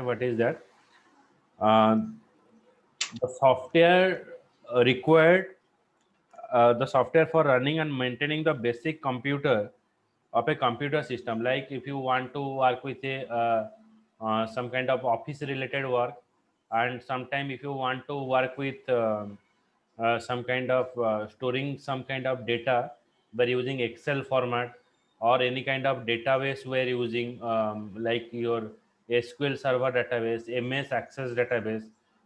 What is that? The software required, the software for running and maintaining the basic computer of a computer system. Like if you want to work with a some kind of office related work, and sometime if you want to work with some kind of storing some kind of data by using Excel format, or any kind of database we're using, like your SQL server database, MS Access database.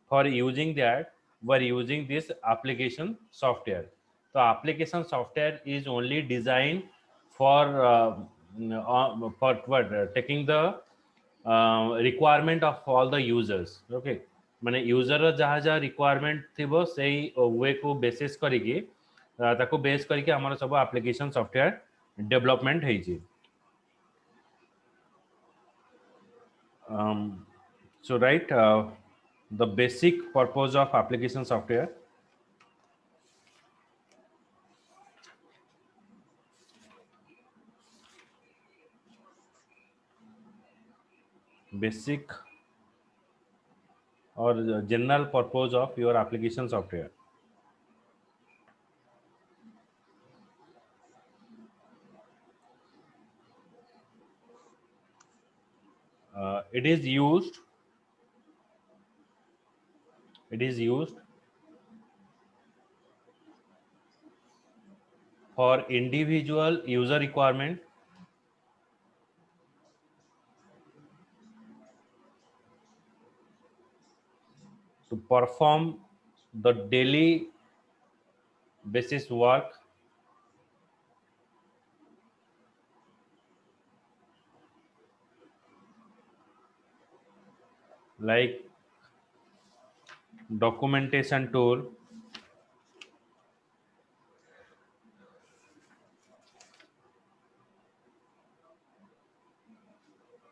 For using that, we're using this application software. So application software is only designed for for what, taking the requirement of all the users. Okay, माने user जहाँ जहाँ requirement थिबो सेही वे को basis करिकी ताको base करिकी हमर सब एप्लिकेशन सॉफ्टवेयर डेवलपमेंट हेछि. So right, the basic purpose of application software. Basic or general purpose of your application software. It is used for individual user requirement, to perform the daily basis work, like documentation tool,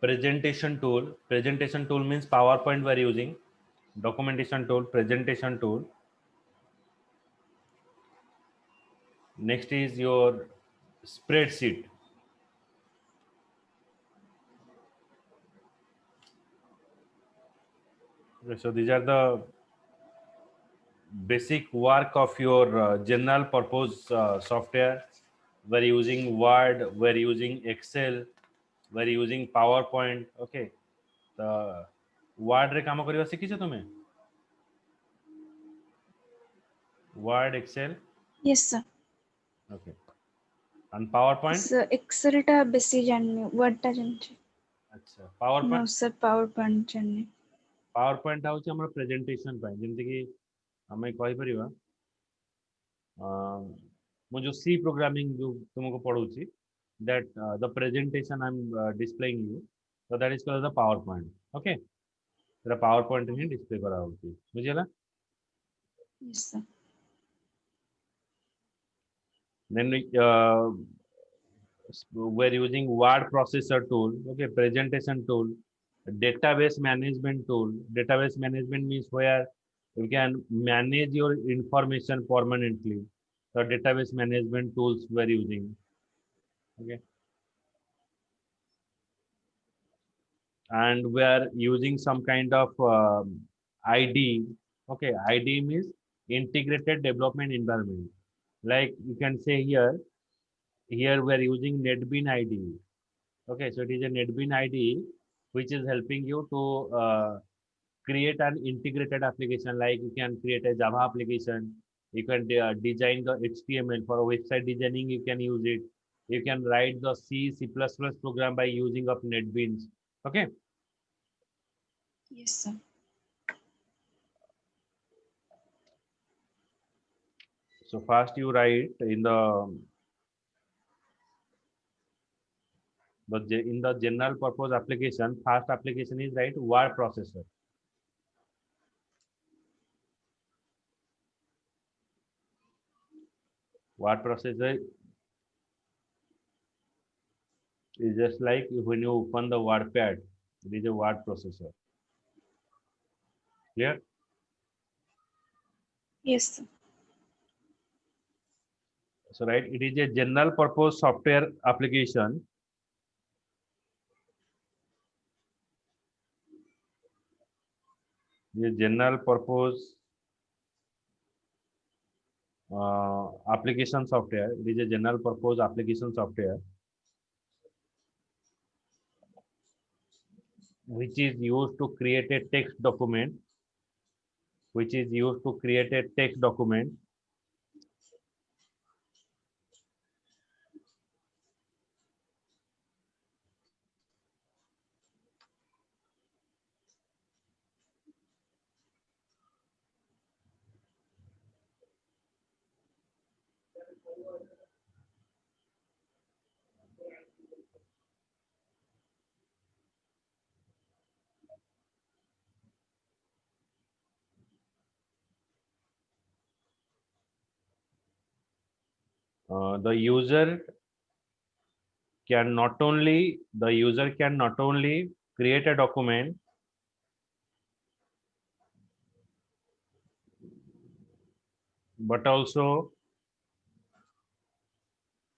presentation tool. Presentation tool means PowerPoint we are using. Documentation tool, presentation tool. Next is your spreadsheet. Okay, so these are the basic work of your general purpose software. We're using Word, we're using Excel, we're using PowerPoint. Okay, the Word रे काम करिवा शिखिछ तुमे? Word, Excel. Yes sir. Okay. And PowerPoint? Sir, Excel टा बेसी जाननी, Word टा जानची. अच्छा, PowerPoint? No sir, PowerPoint जाननी. PowerPoint होची हमर प्रेजेंटेशन ପାଇଁ, जेमति कि हमें कहि परिबा मु जो C प्रोग्रामिंग जो तुमको पढौची, that the presentation I'm displaying you, so that is called the PowerPoint. Okay, the PowerPoint ହିଁ display करा होची, बुझिला? Yes sir. Then we're using word processor tool. Okay, presentation tool, database management tool. Database management means where you can manage your information permanently. The database management tools we're using. Okay, and we are using some kind of ID. Okay, ID means integrated development environment. Like you can say here we are using NetBeans IDE. Okay, so it is a NetBeans IDE which is helping you to create an integrated application. Like you can create a Java application, you can design the HTML for website designing, you can use it. You can write the C++ program by using of NetBeans. Okay. Yes sir. So first you write in the general purpose application, first application is write word processor. Word processor is just like when you open the WordPad, it is a word processor. Clear? Yes sir. So right, it is a general purpose software application ये general purpose application software. It is a general purpose application software which is used to create a text document, which is used to create a text document the user can not only create a document but also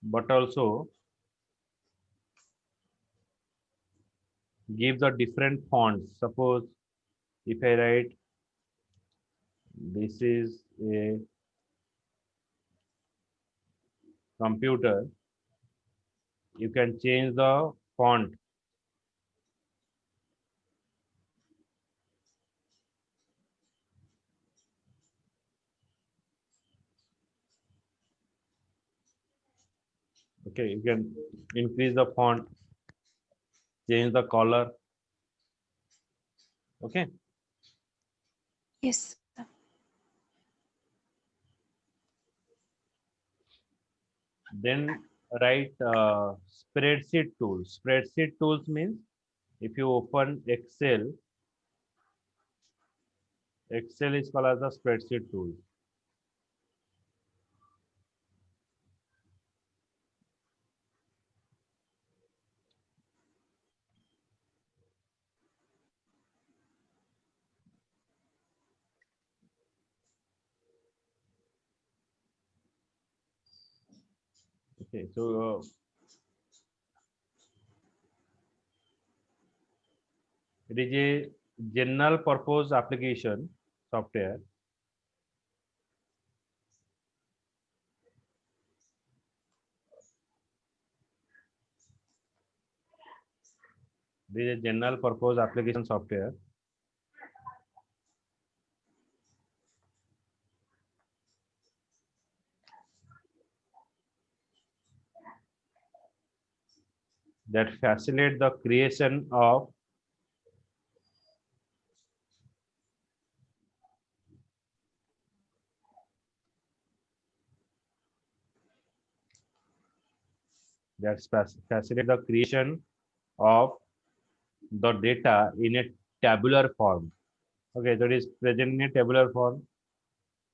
but also give the different fonts. Suppose if I write this is a computer, you can change the font. Okay, you can increase the font, change the color. Okay, Yes, sir. then write spreadsheet tools. Spreadsheet tools means if you open Excel, Excel is called as a spreadsheet tool. Okay, so it is a general purpose application software. This is a general purpose application software that facilitate the creation of facilitate the creation of the data in a tabular form. Okay, that is present in a tabular form.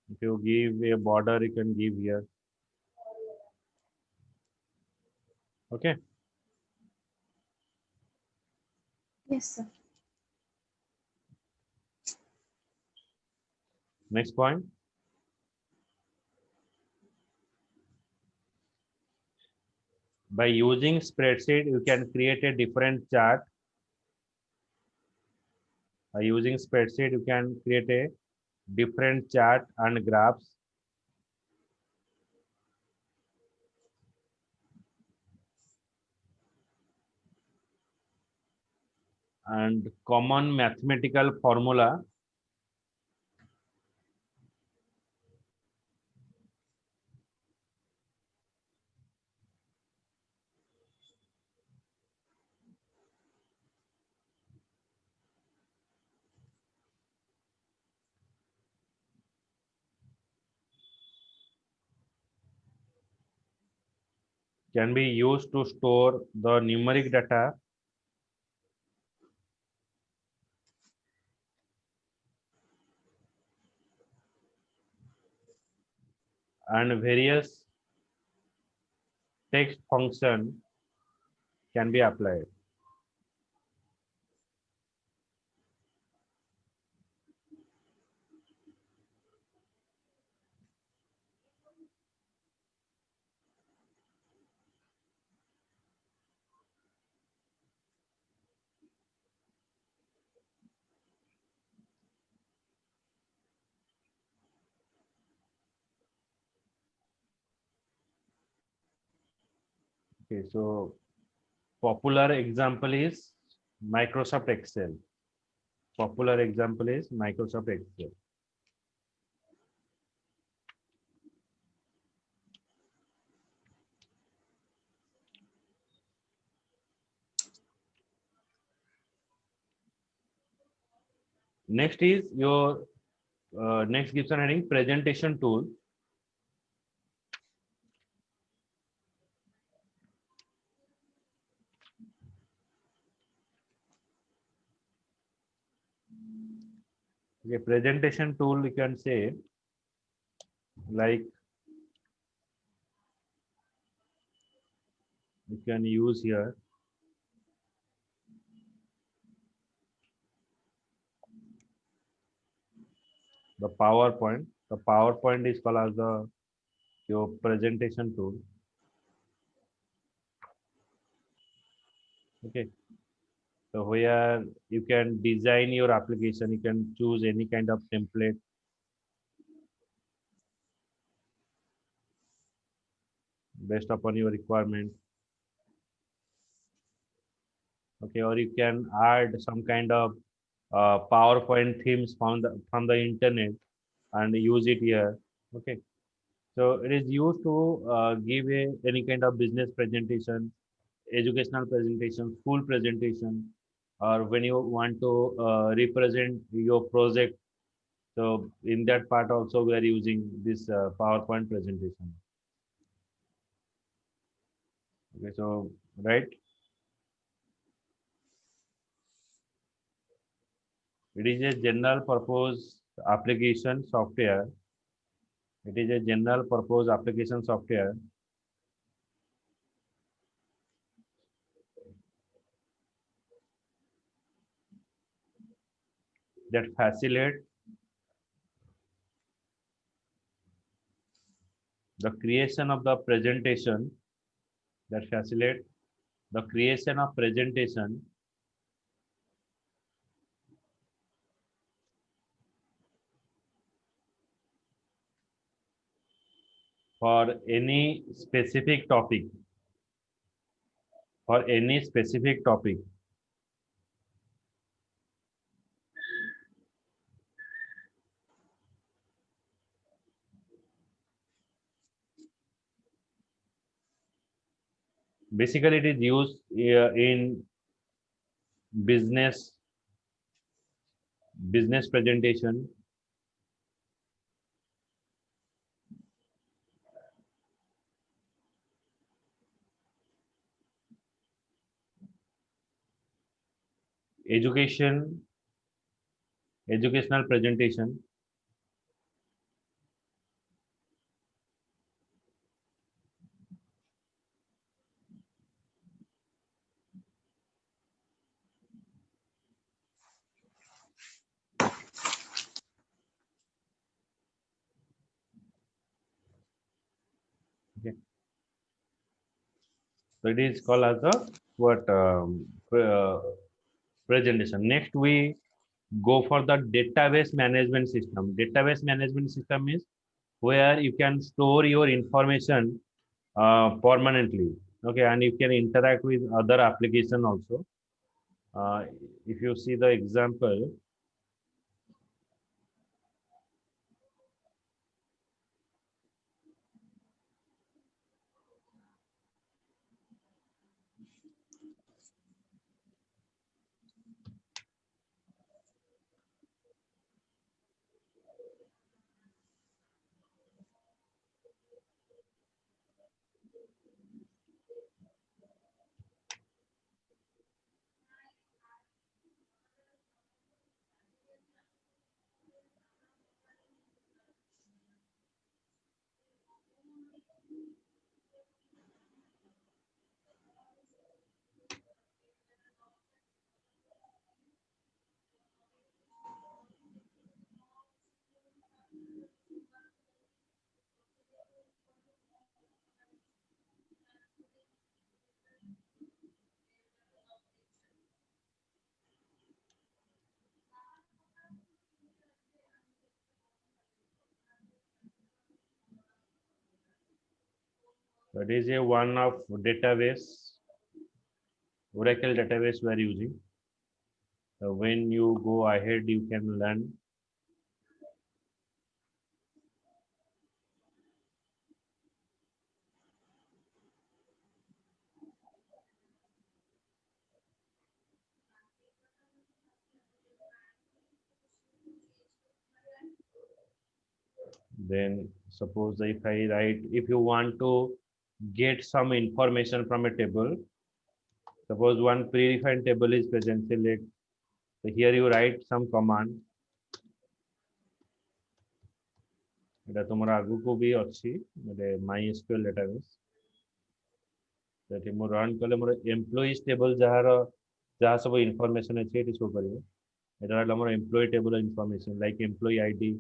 If you give a border, you can give here. Okay, Yes, sir. next point. By using spreadsheet, you can create a different chart. By using spreadsheet, you can create a different chart and graphs. And common mathematical formula can be used to store the numeric data and various text function can be applied. Okay, so popular example is Microsoft Excel. Popular example is Microsoft Excel. Next is your next gives an heading presentation tool. Okay, presentation tool you can say like you can use here the PowerPoint. The PowerPoint is called as the your presentation tool. Okay, so where you can design your application, you can choose any kind of template based upon your requirement. Okay, or you can add some kind of PowerPoint themes from the internet and use it here. Okay, so it is used to give any kind of business presentation, educational presentation, school presentation, or when you want to represent your project. So in that part also we are using this PowerPoint presentation. Okay, so right, it is a general purpose application software. It is a general purpose application software that facilitate the creation of the presentation that facilitate the creation of presentation for any specific topic for any specific topic. Basically it is used in business presentation, education, educational presentation. Okay. So it is called as a what presentation. Next we go for the database management system. Database management system is where you can store your information permanently. Okay, and you can interact with other application also. If you see the example, That is a one of database, Oracle database we are using. When you go ahead, you can learn. Then suppose if I write, if you want to get some information from a table, suppose one predefined table is present, select. So here you write some command. এটা তোমার আগুକୁ भी ଅଛି মানে MySQL database ସେଠି ମୁଁ run କଲେ ମୋର employees table ଯାହା ସବୁ ଇନଫର୍ମେସନ୍ ଅଛି ଏଠି ଶୋ କରିବ এটা ହେଲା ଆମର employee table information like employee ID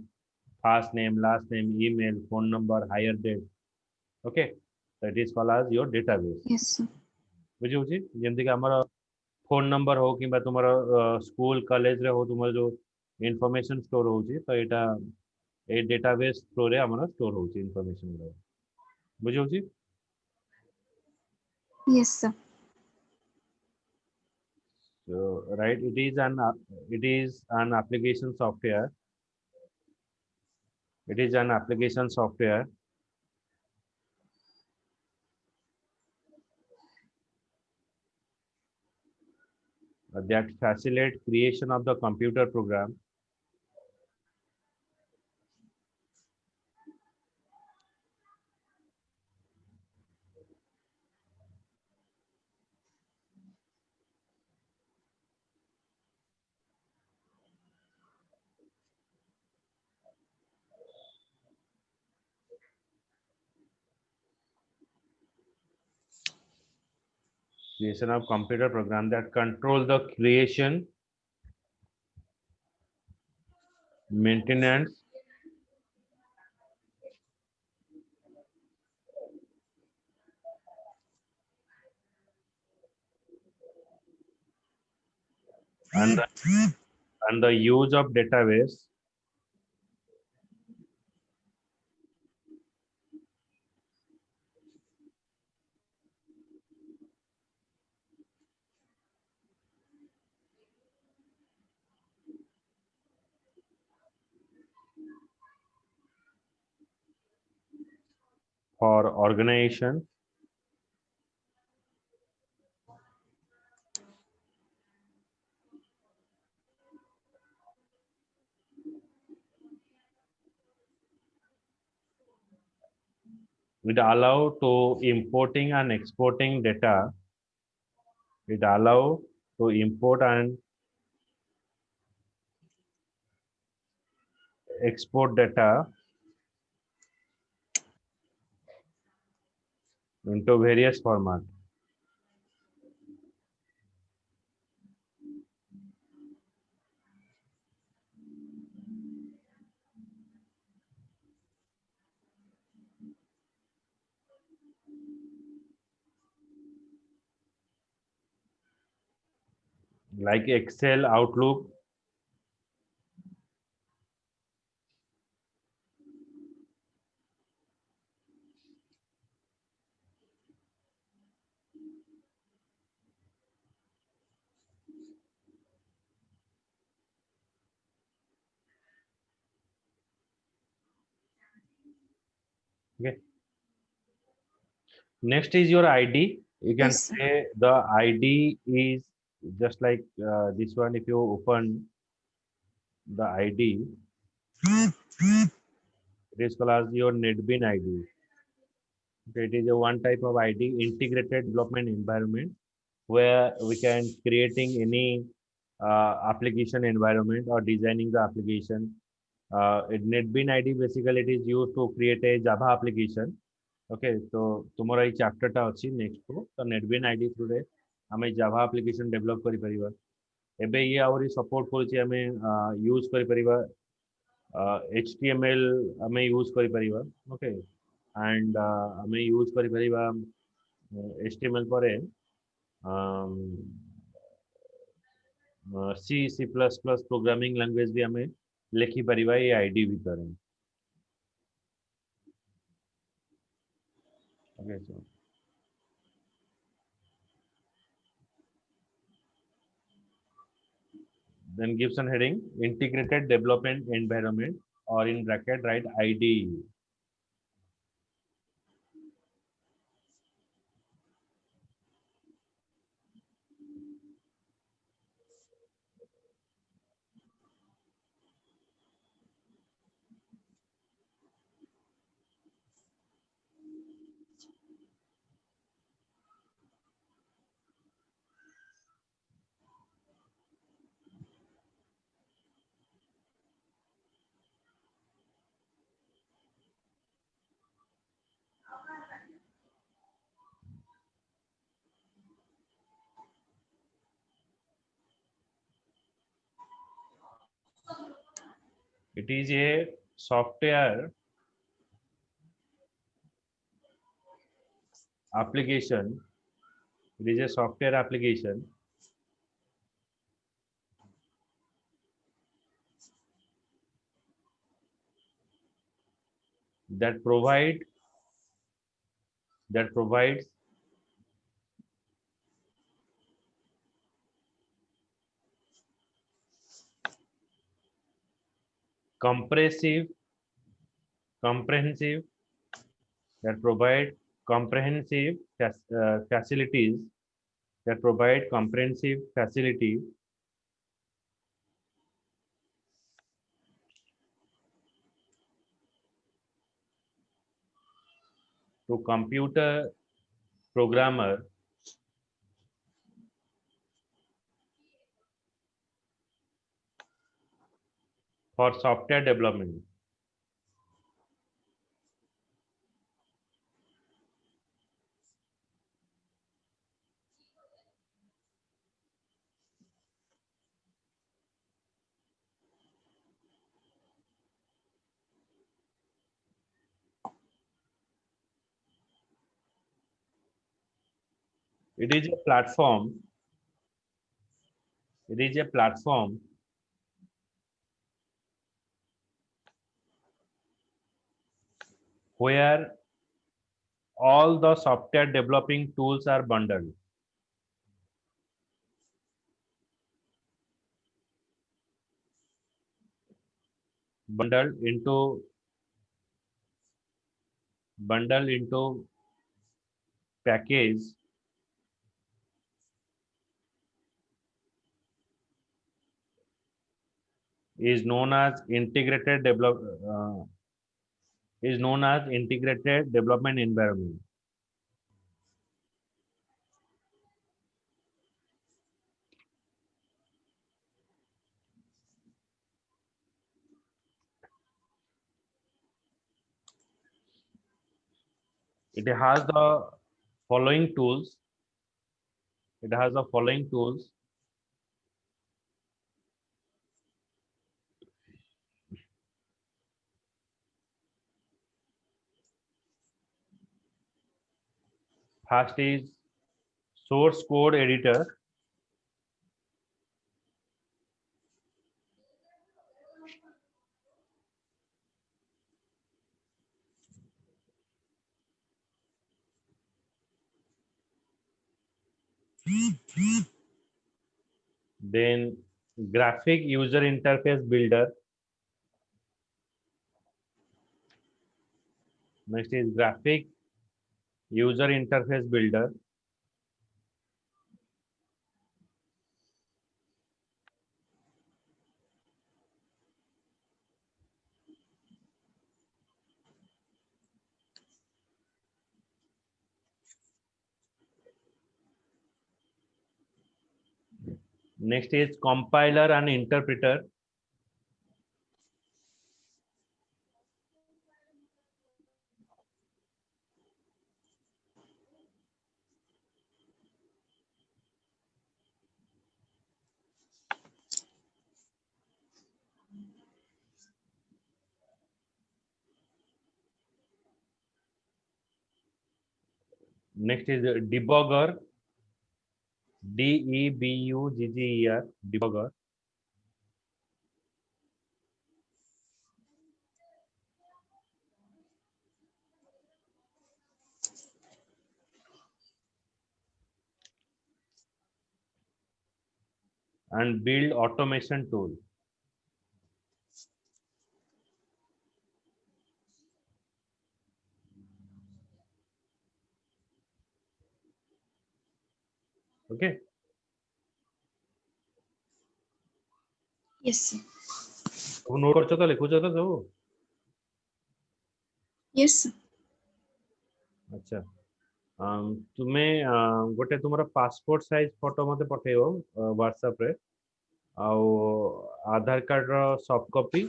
first name last name email phone number higher date okay that is called as your database Yes, sir. ବୁଝି ହଉଛି ଯେମିତି କି ଆମର ଫୋନ୍ ନମ୍ବର ହଉ କିମ୍ବା ତୁମର ସ୍କୁଲ କଲେଜରେ ହଉ ତୁମର ଯୋଉ ଇନଫର୍ମେସନ୍ ଷ୍ଟୋର ହଉଛି ତ ଏଇଟା এই database থ্রুরে আমরা স্টোর হচ্ছে ইনফরমেশন গুলো বুঝি হচ্ছে Yes, sir. so right it is an application software it is an application software that facilitate creation of the computer program creation of computer program that control the creation maintenance and the use of database for organization it allow to importing and exporting data it allow to import and export data into various formats like Excel, Outlook. Okay. Next is your ID. You can Yes, sir. say the ID is just like this one. If you open the ID, it is called as your NetBean ID. Okay, it is a one type of ID, integrated development environment, where we can creating any application environment or designing the application. NetBean ID basically it is used to create a Java application. Okay तो तुमर ये chapter टा अछि next को तो नेटबीन ID through रे हमें Java application develop करि परिबा एबे ये आउरी सपोर्ट करछि हमें यूज करि परिबा एचटीएमएल हमें यूज करि परिबा ओके एंड हमें यूज करि परिबा एचटीएमएल परे C C plus plus programming language भी हमें लिखि परिबा ये आईडी भीतर Okay, so then gives an heading integrated development environment, or in bracket write IDE. It is a software application. It is a software application that provides compressive comprehensive that provide comprehensive facilities that provide comprehensive facility to computer programmer for software development. It is a platform. It is a platform where all the software developing tools are bundled into package is known as integrated development environment. It has the following tools. It has the following tools. First is source code editor. Then graphic user interface builder. Next is graphic user interface builder. Next is compiler and interpreter. Next is debugger. Debugger. Debugger. and build automation tool. Okay. Yes, sir. ସବୁ note କରୁଛ ତ ଲେଖୁଛ ତ ସବୁ? Yes, sir. अच्छा तुमे गोटे तुमर passport size photo मते पठेइबो व्हाट्सएप रे आउ आधार कार्ड रो सॉफ्ट कॉपी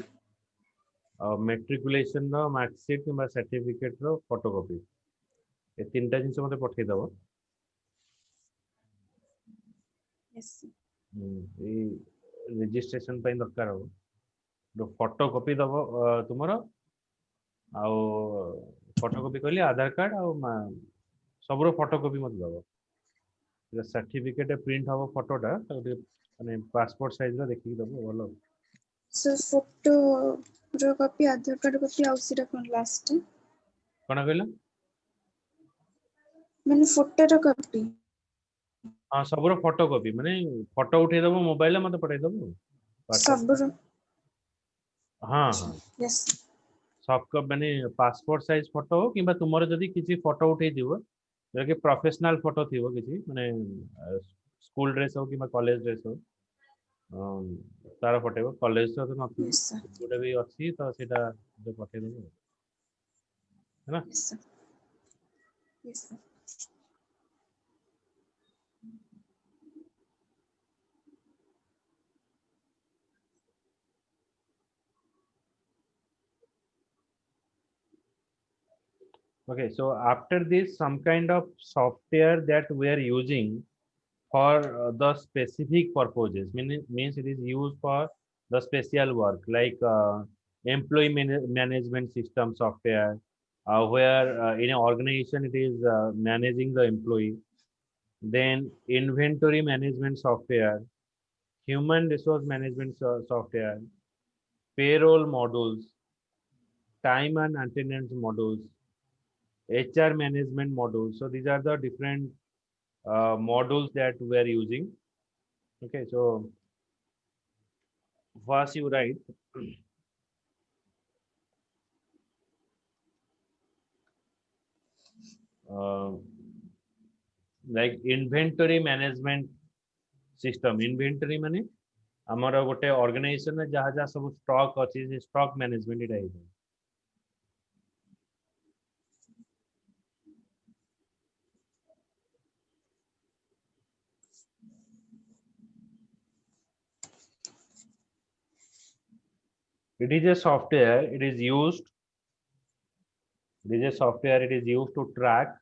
मैट्रिकुलेशन रो मार्कशीट किंबा सर्टिफिकेट रो फोटोकॉपी ए तीनटा जिंस मते पठेइ दबो Yes, sir. ए रजिस्ट्रेशन ପାଇଁ ଦରକାର ହବ जो फोटोकॉपी दबो तुमर आउ फोटोकॉपी कहली आधार कार्ड आउ सबरो फोटोकॉपी मते दबो सर्टिफिकेट प्रिंट हबो फोटोटा माने पासपोर्ट साइज रो देखि दबो भलो So photo रो copy, आधार कार्ड copy आउ सीटा कोन लास्ट कोना कहला माने फोटो रो copy हाँ सबरो फोटोकॉपी माने फोटो उठे दबो मोबाइल मते पठाई दबो व्हाट्सएप सब रो हाँ हाँ yes सॉफ्ट कॉपी माने पासपोर्ट साइज फोटो हो किबा तुमरो जदी किछि फोटो उठे दिबो जे कि प्रोफेशनल फोटो थिबो किछि माने स्कूल ड्रेस हो किबा कॉलेज ड्रेस हो तार पठेबो कॉलेज तो नथि yes sir गोटे भी अछि तो सेटा जे पठे देबो है ना yes sir yes sir okay so after this some kind of software that we are using for the specific purposes means it is used for the special work like employee management system software where in an organization it is managing the employee, then inventory management software, human resource management software, payroll modules, time and attendance modules, HR management modules. So these are the different modules that we are using. Okay, so first you write uh, like inventory management system. Inventory माने हमारा गोटे organisation में जहाँ जहाँ सब stock अच्छी से stock management इटा है it is a software it is used it is a software it is used to track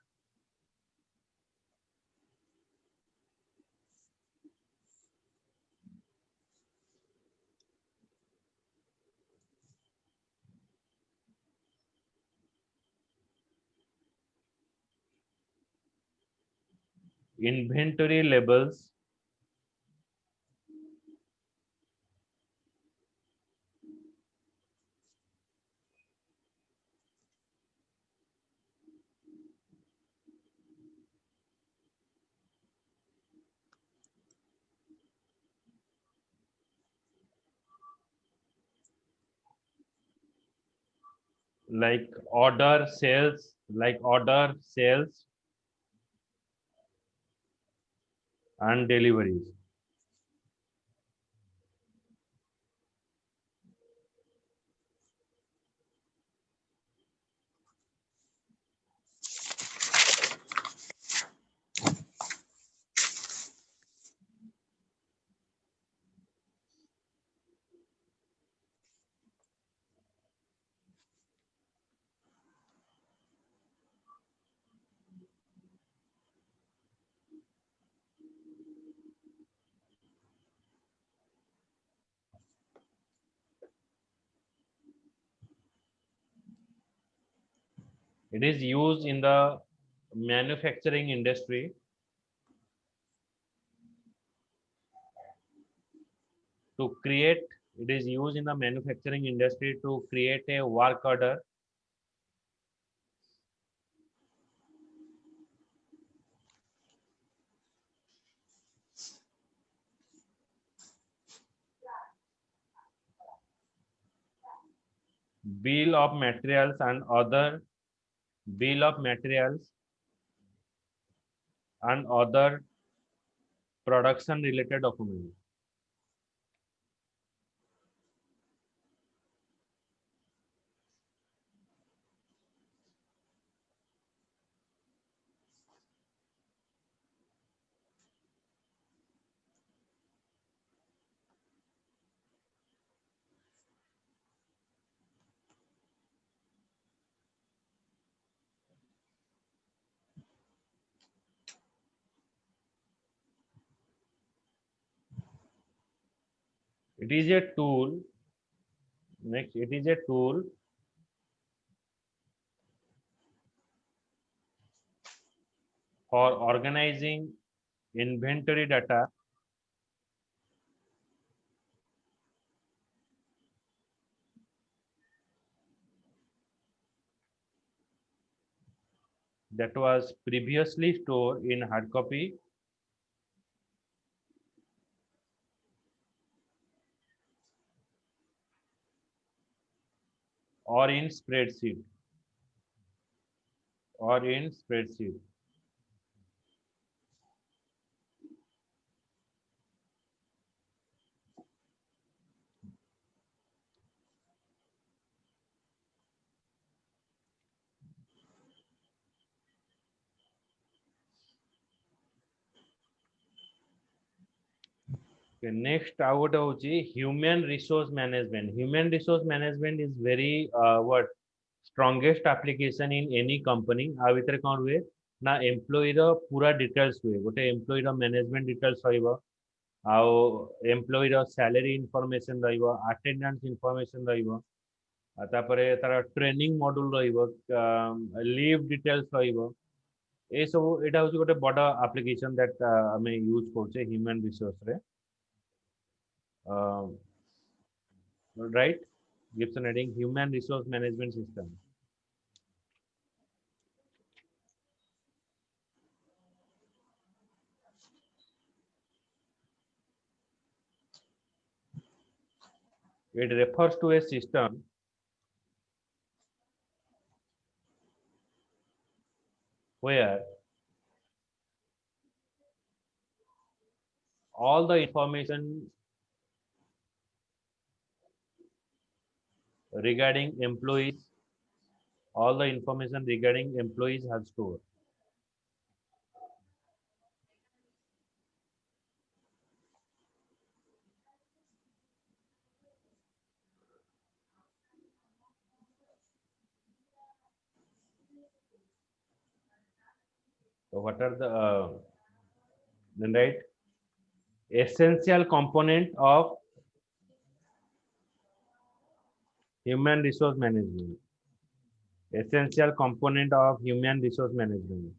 inventory labels like order sales and deliveries. It is used in the manufacturing industry to create it is used in the manufacturing industry to create a work order bill of materials and other production related documents. It is a tool. Next, it is a tool for organizing inventory data that was previously stored in hard copy or in spreadsheet. Okay, next out human resource management. Human resource management is very what strongest application in any company. आ भितर कौन हुए ना employ रो पूरा details हुए गोटे employ रो management details रहइबो आउ employ रो salary information रहइबो attendance information रहइबो तापरे तार ट्रेनिंग मॉड्यूल रहइबो लीव डिटेल्स रहइबो ए सब एटा होची गोटे बड़ एप्लीकेशन दैट हमें यूज करछे ह्यूमन रिसोर्स रे right Gibson heading human resource management system. It refers to a system where all the information regarding employees are stored. So what are the then right essential component of human resource management? Essential component of human resource management.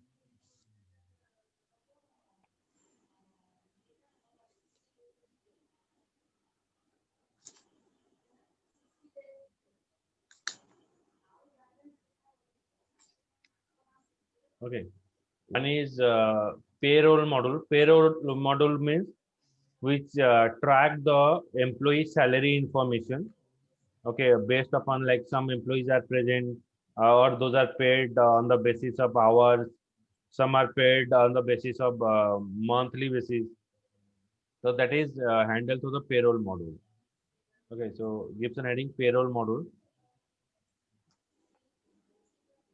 Okay, one is payroll model. Payroll model means which track the employee salary information. Okay, based upon like some employees are present or those are paid on the basis of hours, some are paid on the basis of monthly basis, so that is handled through the payroll module. Okay, so Gibson heading payroll module,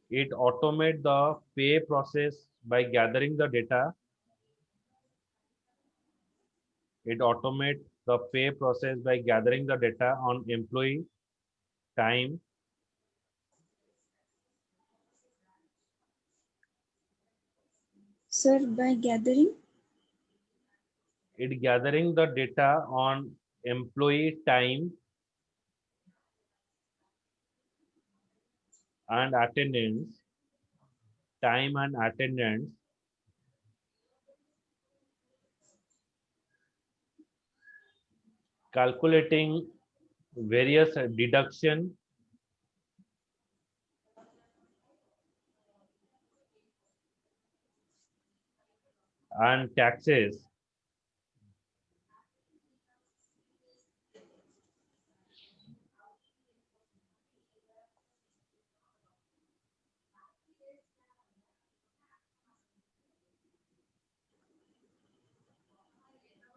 it automate the pay process by gathering the data. It automate the pay process by gathering the data on employee time. Sir, by gathering? It gathering the data on employee time and attendance, calculating various deduction and taxes,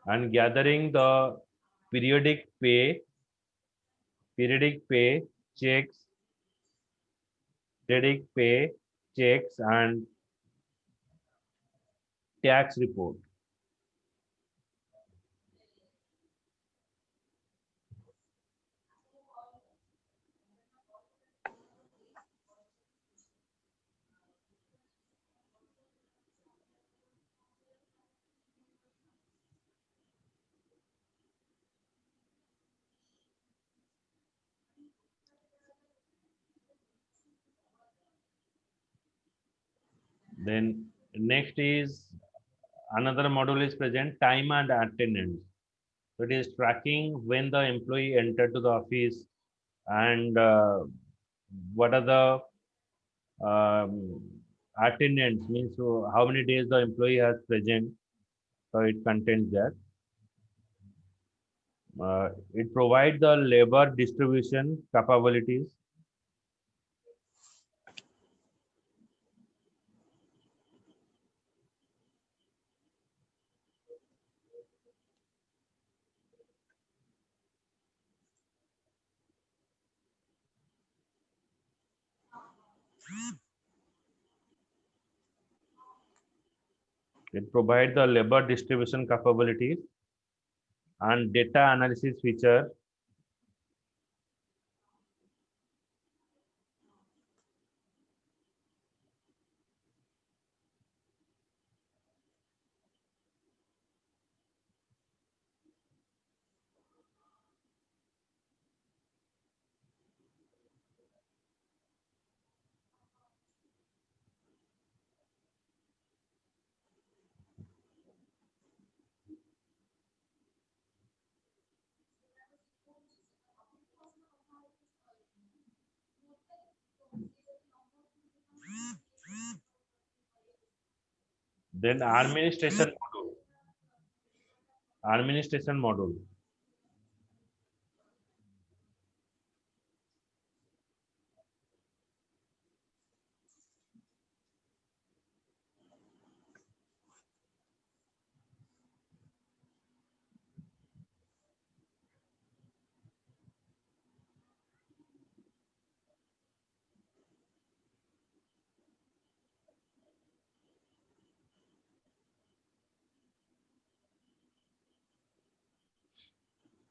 and gathering the periodic pay checks periodic pay checks and tax report. Then next is another module is present, time and attendance. So it is tracking when the employee entered to the office and what are the attendance, means how many days the employee has present. So it contains that. It provides the labor distribution capabilities. It provides the labor distribution capabilities and data analysis feature. Then administration module.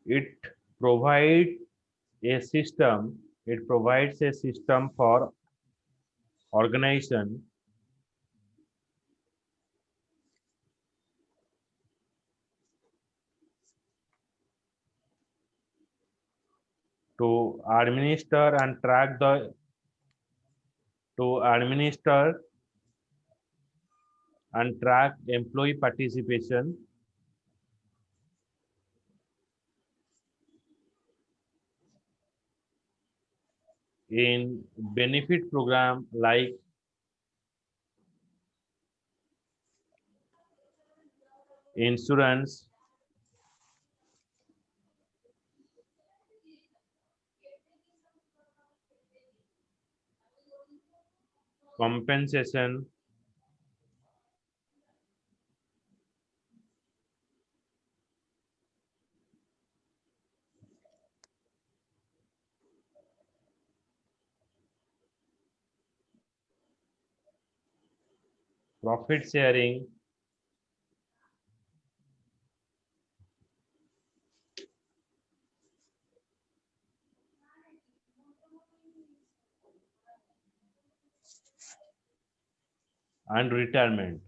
It provides a system. It provides a system for organization to administer and track the employee participation in benefit program like insurance, compensation, profit sharing, and retirement.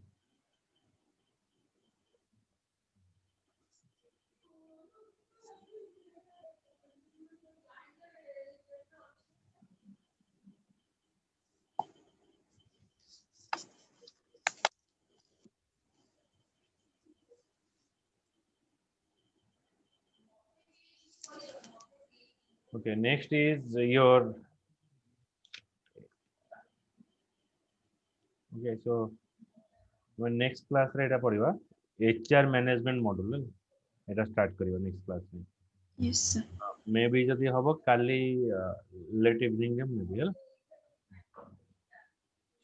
Okay, next is your okay. So when next class रे एटा पढ़िबा HR management module एटा start करियो next class में. Yes, sir. Maybe जदि हबो काली late evening में maybe ହେଲା.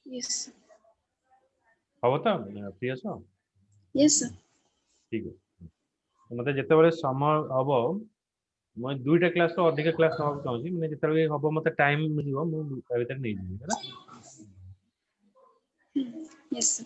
Yes, sir. हबो त free अछ? Yes, sir. ठीक है. मते जेतेबेले समय हबो मैं दुईटा क्लास तो अधिक क्लास नवा चाहूची माने जेतेबेले हबो मते टाइम मिलिबो मु ता भीतर नै जिवि हैला यस सर।